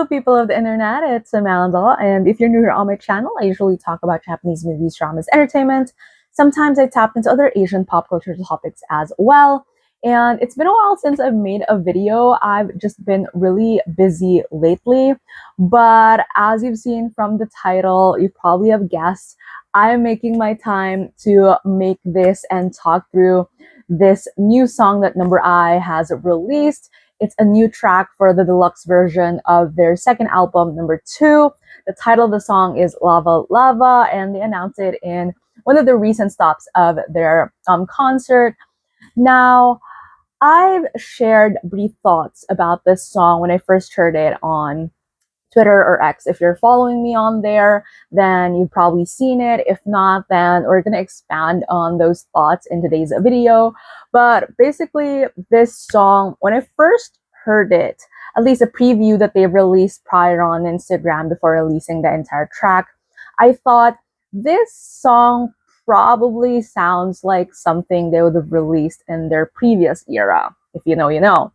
Hello people of the internet, it's Amanda, and if you're new here on my channel, I usually talk about Japanese movies, dramas, entertainment. Sometimes I tap into other Asian pop culture topics as well. And it's been a while since I've made a video. I've just been really busy lately. But as you've seen from the title, you probably have guessed, I'm making my time to make this and talk through this new song that No.II has released. It's a new track for the deluxe version of their second album, No.II. The title of the song is Lava Lava, and they announced it in one of the recent stops of their concert. Now, I've shared brief thoughts about this song when I first heard it on Twitter or X. If you're following me on there, then you've probably seen it. If not, then we're going to expand on those thoughts in today's video. But basically, this song, when I first heard it, at least a preview that they released prior on Instagram before releasing the entire track, I thought this song probably sounds like something they would have released in their previous era. If you know, you know.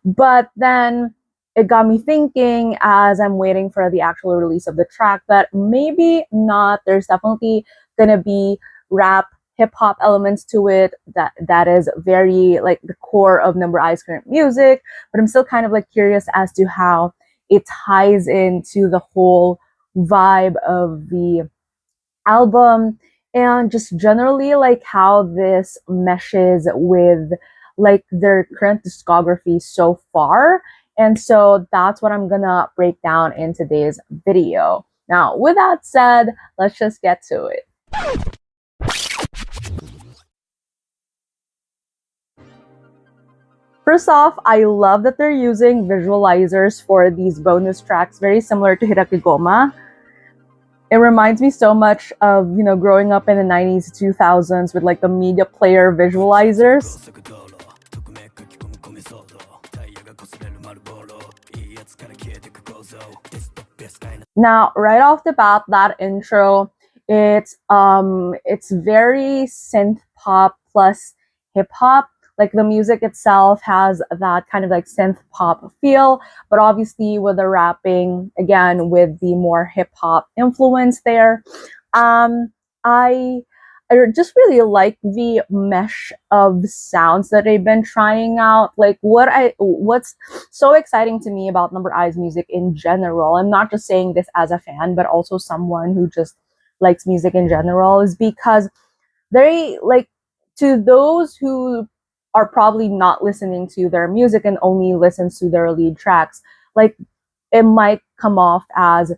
But then it got me thinking as I'm waiting for the actual release of the track that maybe not. There's definitely gonna be rap, hip-hop elements to it that is very like the core of No.I's current music, but I'm still kind of like curious as to how it ties into the whole vibe of the album and just generally like how this meshes with like their current discography so far. And so that's what I'm gonna break down in today's video. Now, with that said, let's just get to it. First off, I love that they're using visualizers for these bonus tracks, very similar to Hirakigoma. It reminds me so much of, you know, growing up in the 90s, 2000s with like the media player visualizers. Now, right off the bat, that intro, it's very synth pop plus hip hop. Like the music itself has that kind of like synth pop feel, but obviously with the rapping, again, with the more hip hop influence there. I just really like the mesh of sounds that they've been trying out. Like what's so exciting to me about No.I's music in general, I'm not just saying this as a fan, but also someone who just likes music in general, is because they like, to those who are probably not listening to their music and only listens to their lead tracks, like it might come off as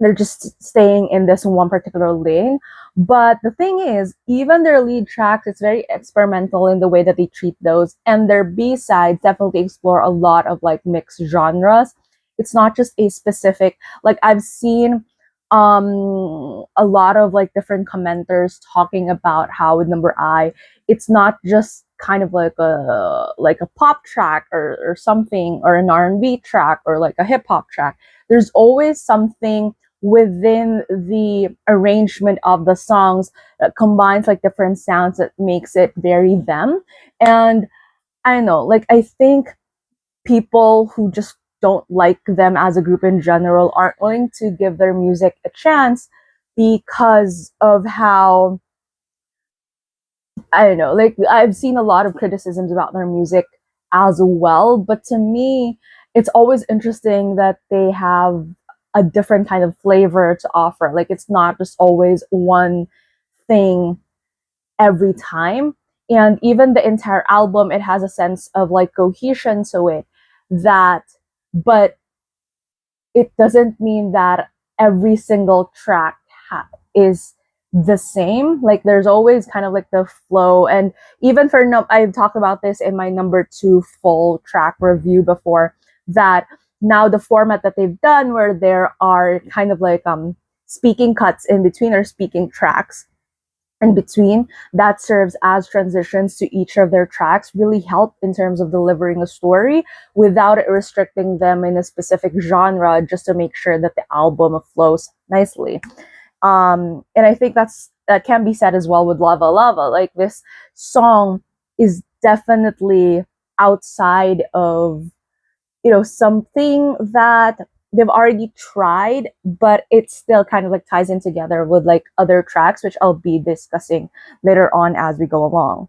they're just staying in this one particular lane. But the thing is, even their lead tracks, it's very experimental in the way that they treat those, and their B-sides definitely explore a lot of like mixed genres. It's not just a specific, like I've seen a lot of like different commenters talking about how with No.I, it's not just kind of like a pop track or something, or an R&B track or like a hip hop track. There's always something within the arrangement of the songs that combines like different sounds that makes it very them. And I don't know, like I think people who just don't like them as a group in general aren't willing to give their music a chance because of how, I don't know, like I've seen a lot of criticisms about their music as well, but to me, it's always interesting that they have a different kind of flavor to offer. Like it's not just always one thing every time. And even the entire album, it has a sense of like cohesion to it, but it doesn't mean that every single track is the same. Like there's always kind of like the flow. And even for I've talked about this in my No.II full track review before, that now the format that they've done where there are kind of like speaking cuts in between, or speaking tracks in between, that serves as transitions to each of their tracks, really help in terms of delivering a story without it restricting them in a specific genre, just to make sure that the album flows nicely. And I think that can be said as well with Lava Lava. Like this song is definitely outside of, you know, something that they've already tried, but it still kind of like ties in together with like other tracks, which I'll be discussing later on as we go along.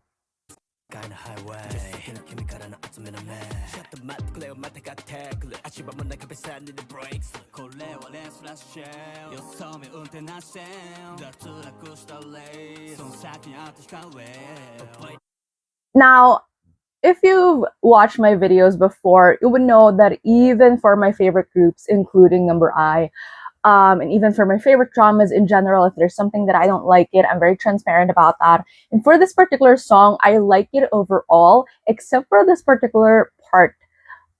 Now, if you've watched my videos before, you would know that even for my favorite groups, including No.II, and even for my favorite dramas in general, if there's something that I don't like it, I'm very transparent about that. And for this particular song, I like it overall, except for this particular part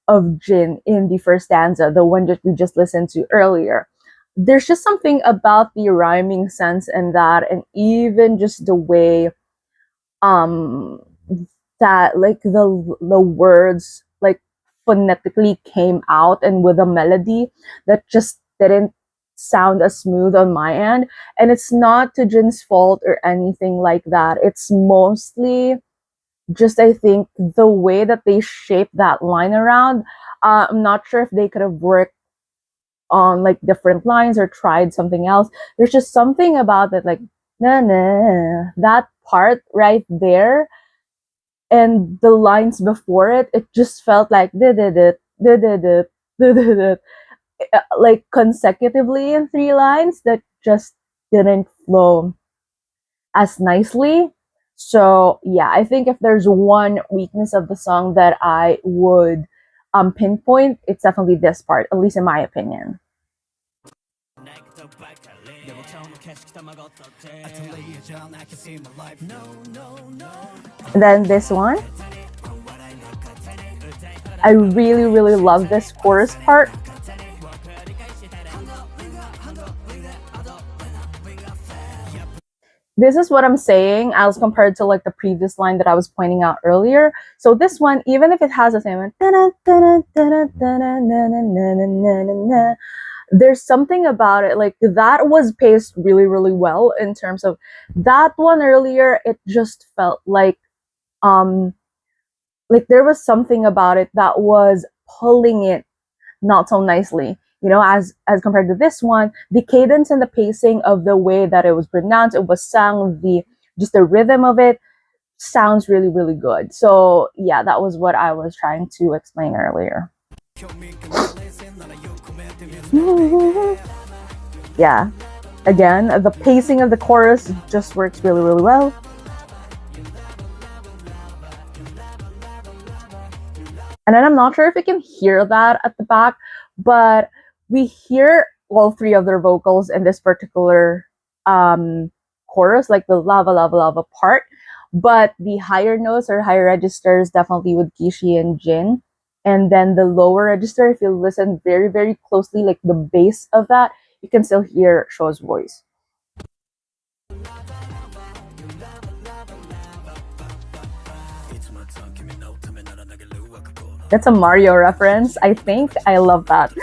of Jin in the first stanza, the one that we just listened to earlier. There's just something about the rhyming sense in that, and even just the way that like the words like phonetically came out and with a melody that just didn't sound as smooth on my end. And it's not to Jin's fault or anything like that. It's mostly just, I think, the way that they shaped that line around. I'm not sure if they could have worked on like different lines or tried something else. There's just something about it, like na na, that part right there, and the lines before it, it just felt like like consecutively in 3 lines that just didn't flow as nicely. So yeah, I think if there's one weakness of the song that I would pinpoint, it's definitely this part, at least in my opinion. And then this one, I really love this chorus part. This is what I'm saying as compared to like the previous line that I was pointing out earlier. So this one, even if it has the same, there's something about it, like that was paced really well in terms of that one earlier. It just felt like there was something about it that was pulling it not so nicely, you know, as compared to this one. The cadence and the pacing of the way that it was pronounced, it was sung, just the rhythm of it sounds really good. So yeah, that was what I was trying to explain earlier. Yeah, again, the pacing of the chorus just works really well. And then I'm not sure if you can hear that at the back, but we hear all 3 of their vocals in this particular chorus, like the lava lava lava part. But the higher notes or higher registers definitely with Kishi and Jin. And then the lower register, if you listen very closely, like the bass of that, you can still hear Sho's voice. That's a Mario reference, I think. I love that.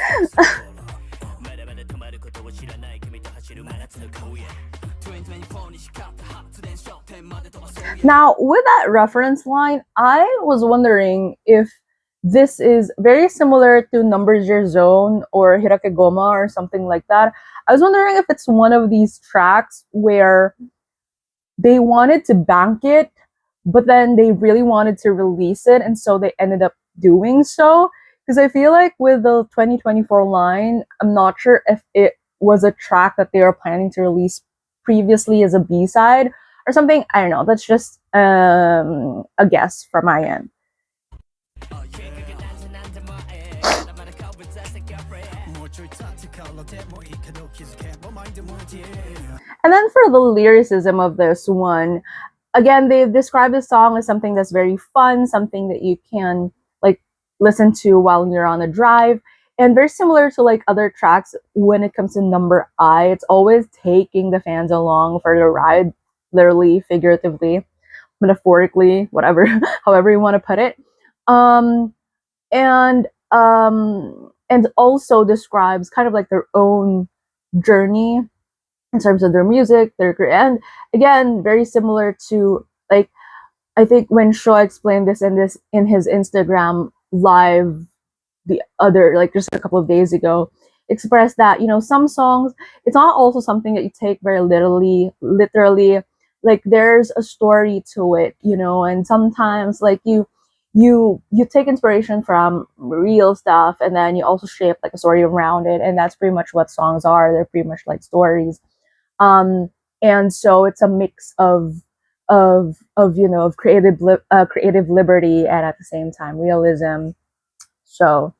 Now, with that reference line, I was wondering if this is very similar to Numbers Your Zone or Hirakegoma or something like that. I was wondering if it's one of these tracks where they wanted to bank it, but then they really wanted to release it, and so they ended up doing so. Because I feel like with the 2024 line, I'm not sure if it was a track that they were planning to release previously as a B-side or something. I don't know. That's just a guess from my end. And then for the lyricism of this one, again, they've described the song as something that's very fun, something that you can like listen to while you're on a drive, and very similar to like other tracks when it comes to No.I. It's always taking the fans along for the ride, literally, figuratively, metaphorically, whatever, however you want to put it. And also describes kind of like their own journey in terms of their music, and again, very similar to like, I think when Shaw explained this in his Instagram live the other, like just a couple of days ago, express that, you know, some songs, it's not also something that you take very literally. Like there's a story to it, you know, and sometimes like you take inspiration from real stuff, and then you also shape like a story around it, and that's pretty much what songs are. They're pretty much like stories. And so it's a mix of you know, of creative liberty, and at the same time realism. So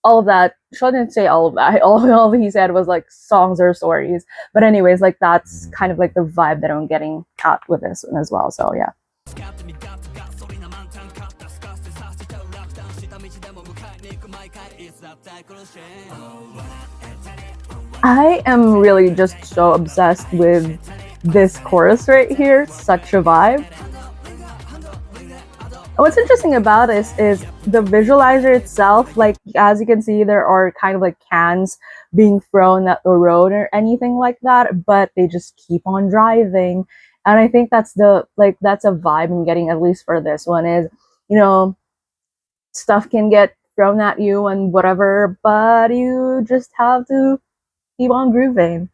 all of that, shouldn't say all of that. All he said was like songs or stories. But anyways, like that's kind of like the vibe that I'm getting at with this one as well. So yeah. I am really just so obsessed with this chorus right here. Such a vibe. What's interesting about this is the visualizer itself. Like, as you can see, there are kind of like cans being thrown at the road or anything like that, but they just keep on driving. And I think that's that's a vibe I'm getting, at least for this one, is, you know, stuff can get thrown at you and whatever, but you just have to keep on grooving.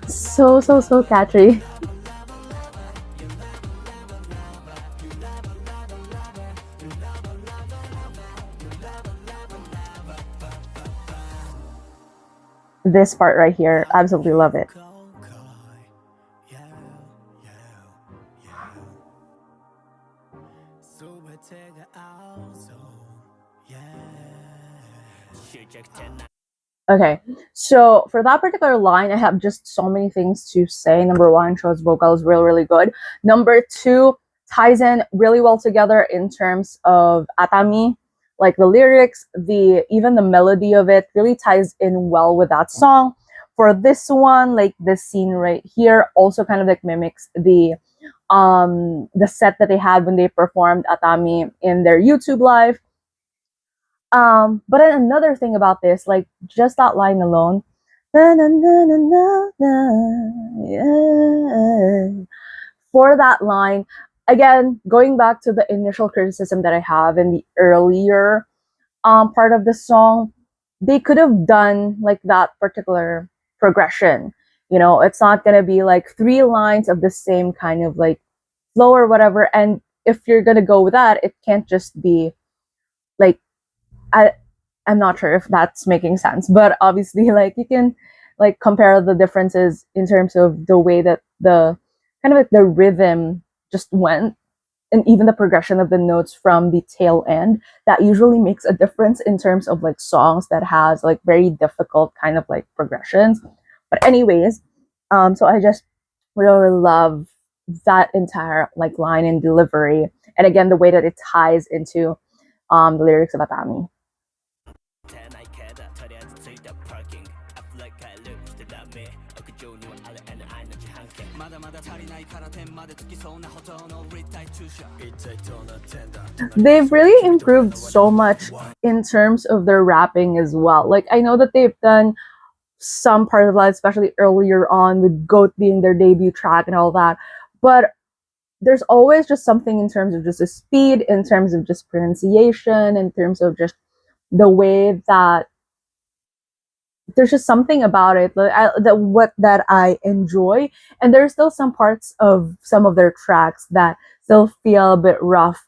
So catchy. This part right here, absolutely love it. Okay, so for that particular line, I have just so many things to say. Number one, Cho's vocal is really good. Number two, ties in really well together in terms of ATAMI. Like the lyrics, even the melody of it really ties in well with that song. For this one, like this scene right here also kind of like mimics the set that they had when they performed ATAMI in their YouTube live. But then another thing about this, like just that line alone, na, na, na, na, na, na, yeah. For that line, again, going back to the initial criticism that I have in the earlier part of the song, they could have done like that particular progression. You know, it's not gonna be like 3 lines of the same kind of like flow or whatever. And if you're gonna go with that, it can't just be like, I'm not sure if that's making sense, but obviously like you can like compare the differences in terms of the way that the kind of like the rhythm just went, and even the progression of the notes from the tail end. That usually makes a difference in terms of like songs that has like very difficult kind of like progressions. But anyways, so I just really love that entire like line and delivery, and again the way that it ties into the lyrics of ATAMI. They've really improved so much in terms of their rapping as well. Like I know that they've done some part of that, especially earlier on with GOAT being their debut track and all that, but there's always just something in terms of just the speed, in terms of just pronunciation, in terms of just the way that there's just something about it that I enjoy. And there's still some parts of some of their tracks that still feel a bit rough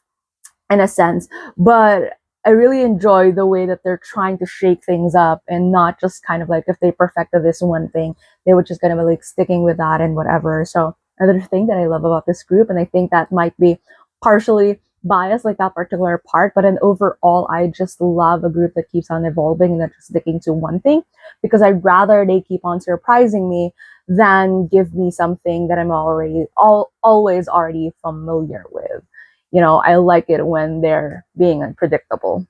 in a sense, but I really enjoy the way that they're trying to shake things up, and not just kind of like if they perfected this one thing, they were just gonna be like sticking with that and whatever. So another thing that I love about this group, and I think that might be partially biased, like that particular part, but then overall I just love a group that keeps on evolving and not just sticking to one thing, because I'd rather they keep on surprising me than give me something that I'm always already familiar with. You know, I like it when they're being unpredictable.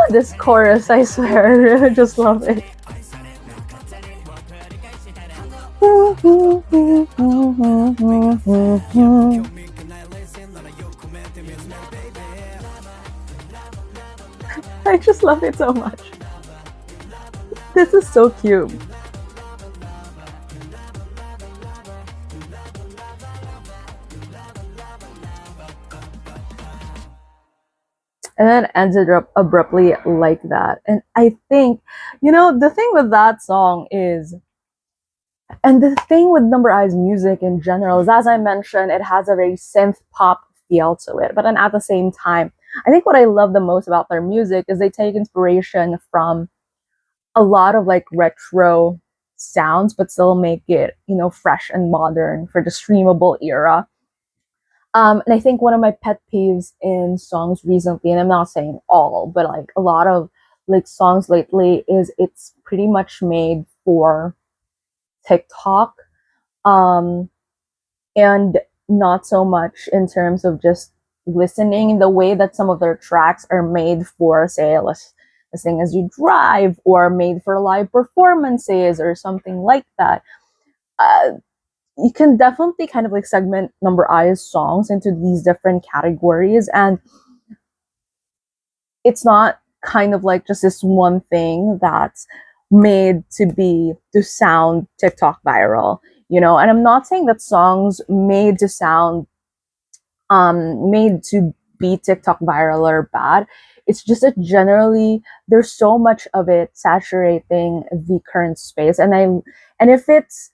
This chorus, I swear, I just love it. I just love it so much. This is so cute. and then ended up abruptly like that. And I think, the thing with that song is, and the thing with No.I's music in general is, as I mentioned, it has a very synth pop feel to it. But then at the same time, I think what I love the most about their music is they take inspiration from a lot of like retro sounds, but still make it, fresh and modern for the streamable era. And I think one of my pet peeves in songs recently, and I'm not saying all, but like a lot of like songs lately, is it's pretty much made for TikTok, and not so much in terms of just listening. The way that some of their tracks are made for, say, listening as you drive, or made for live performances or something like that. You can definitely kind of like segment No.I's songs into these different categories, and it's not kind of like just this one thing that's made to sound TikTok viral, and I'm not saying that songs made to sound made to be TikTok viral are bad. It's just that generally there's so much of it saturating the current space, and if it's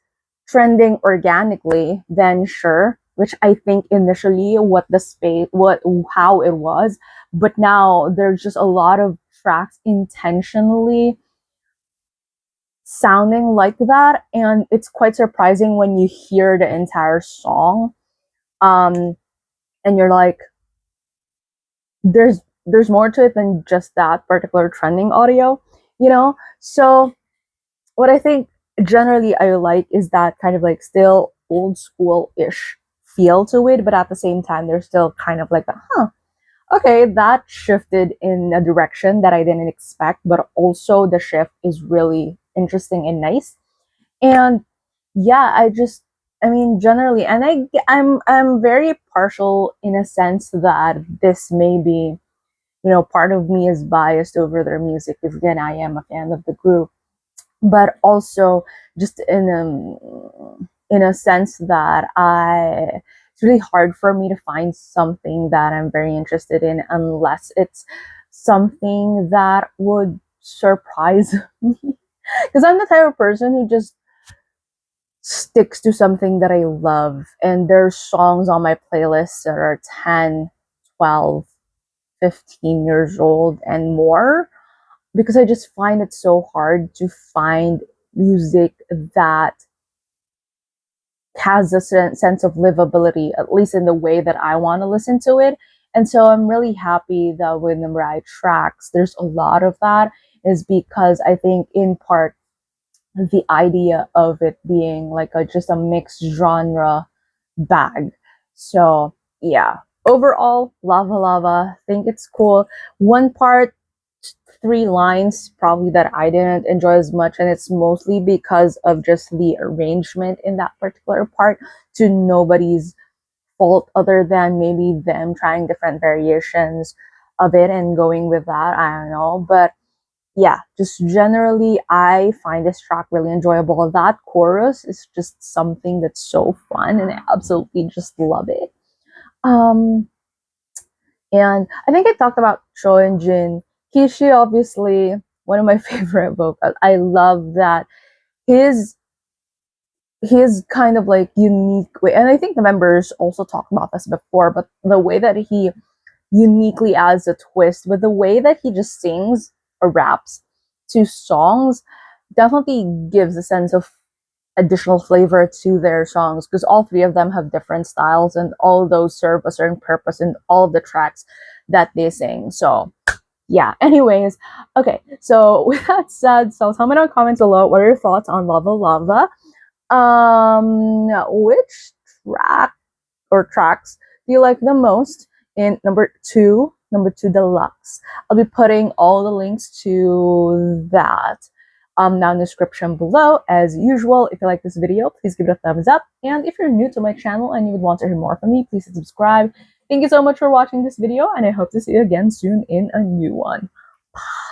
trending organically, then sure, which I think initially how it was, but now there's just a lot of tracks intentionally sounding like that, and it's quite surprising when you hear the entire song, and you're like, there's more to it than just that particular trending audio, So what I think generally I like is that kind of like still old school-ish feel to it, but at the same time there's still kind of like okay, that shifted in a direction that I didn't expect, but also the shift is really interesting and nice. And yeah, generally, and I'm very partial in a sense that this may be, part of me is biased over their music because again, I am a fan of the group, but also just in a sense that it's really hard for me to find something that I'm very interested in unless it's something that would surprise me. Because I'm the type of person who just sticks to something that I love. And there's songs on my playlist that are 10, 12, 15 years old and more, because I just find it so hard to find music that has a certain sense of livability, at least in the way that I want to listen to it. And so I'm really happy that with No.I tracks, there's a lot of that, is because I think in part the idea of it being like just a mixed genre bag. So yeah, overall, LAVALAVA, think it's cool. One part, 3 lines probably that I didn't enjoy as much, and it's mostly because of just the arrangement in that particular part, to nobody's fault other than maybe them trying different variations of it and going with that. I don't know, but yeah, just generally I find this track really enjoyable. That chorus is just something that's so fun, and I absolutely just love it. And I think I talked about Cho and Jin. Kishi, obviously, one of my favorite vocals. I love that his kind of like unique way, and I think the members also talked about this before, but the way that he uniquely adds a twist with the way that he just sings or raps to songs definitely gives a sense of additional flavor to their songs, because all 3 of them have different styles, and all of those serve a certain purpose in all of the tracks that they sing. So yeah, anyways, okay, so with that said, so tell me in the comments below, what are your thoughts on LAVALAVA? Which track or tracks do you like the most in No.II deluxe? I'll be putting all the links to that down in the description below. As usual, if you like this video, please give it a thumbs up, and if you're new to my channel and you would want to hear more from me, please subscribe. Thank you so much for watching this video, and I hope to see you again soon in a new one. Bye.